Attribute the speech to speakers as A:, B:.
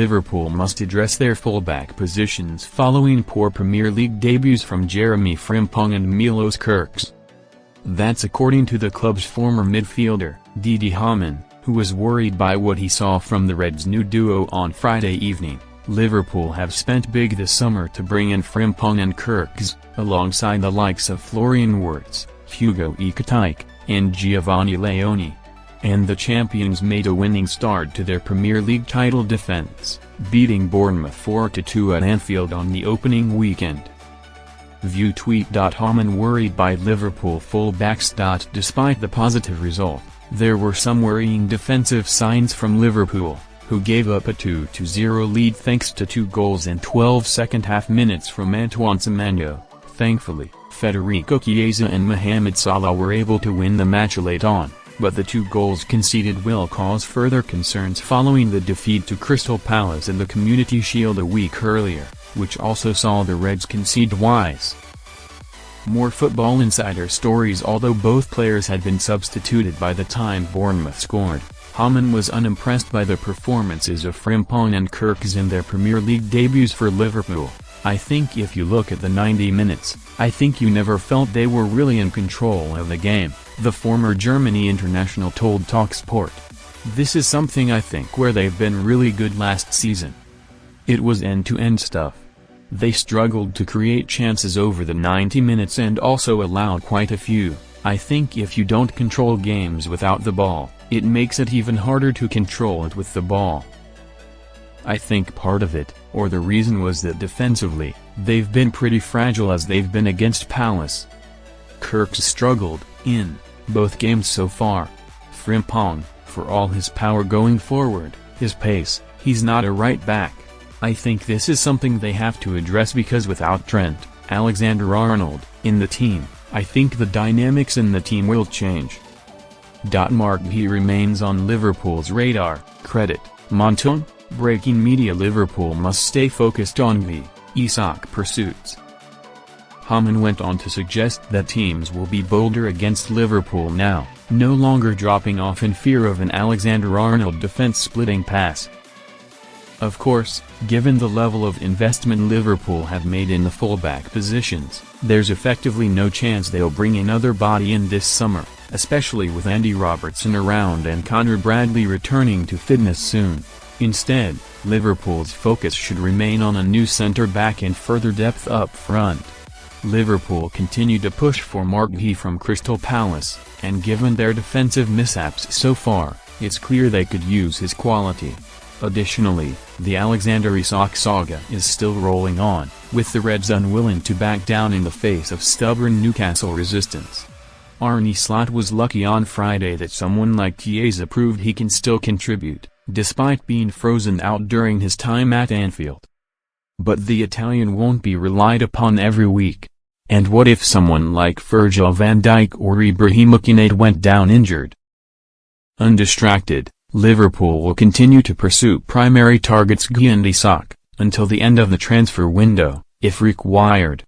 A: Liverpool must address their fullback positions following poor Premier League debuts from Jeremie Frimpong and Milos Kerkez. That's according to the club's former midfielder, Didi Hamann, who was worried by what he saw from the Reds' new duo on Friday evening. Liverpool have spent big this summer to bring in Frimpong and Kerkez, alongside the likes of Florian Wirtz, Hugo Ekitike, and Giovanni Leone. And the champions made a winning start to their Premier League title defence, beating Bournemouth 4-2 at Anfield on the opening weekend. View tweet. Hamann worried by Liverpool fullbacks. Despite the positive result, there were some worrying defensive signs from Liverpool, who gave up a 2-0 lead thanks to 2 goals in 12 second-half minutes from Antoine Semenyo. Thankfully, Federico Chiesa and Mohamed Salah were able to win the match late on, but the 2 goals conceded will cause further concerns following the defeat to Crystal Palace in the Community Shield a week earlier, which also saw the Reds concede twice. More Football Insider stories. Although both players had been substituted by the time Bournemouth scored, Hamann was unimpressed by the performances of Frimpong and Kerkez in their Premier League debuts for Liverpool. "I think if you look at the 90 minutes, I think you never felt they were really in control of the game," the former Germany international told TalkSport. "This is something I think where they've been really good last season. It was end-to-end stuff. They struggled to create chances over the 90 minutes and also allowed quite a few. I think if you don't control games without the ball, it makes it even harder to control it with the ball. I think part of it, or the reason, was that defensively, they've been pretty fragile as they've been against Palace. Kerkez struggled in both games so far. Frimpong, for all his power going forward, his pace, he's not a right back. I think this is something they have to address because without Trent, Alexander-Arnold, in the team, I think the dynamics in the team will change." He remains on Liverpool's radar. Credit, Monton. Breaking media. Liverpool must stay focused on Isak pursuits. Hamann went on to suggest that teams will be bolder against Liverpool now, no longer dropping off in fear of an Alexander-Arnold defense-splitting pass. Of course, given the level of investment Liverpool have made in the fullback positions, there's effectively no chance they'll bring another body in this summer, especially with Andy Robertson around and Conor Bradley returning to fitness soon. Instead, Liverpool's focus should remain on a new centre-back and further depth up front. Liverpool continue to push for Mark Guéhi from Crystal Palace, and given their defensive mishaps so far, it's clear they could use his quality. Additionally, the Alexander Isak saga is still rolling on, with the Reds unwilling to back down in the face of stubborn Newcastle resistance. Arne Slot was lucky on Friday that someone like Chiesa proved he can still contribute, despite being frozen out during his time at Anfield. But the Italian won't be relied upon every week. And what if someone like Virgil van Dijk or Ibrahima Konate went down injured? Undistracted, Liverpool will continue to pursue primary targets Guéhi and Isak, until the end of the transfer window, if required.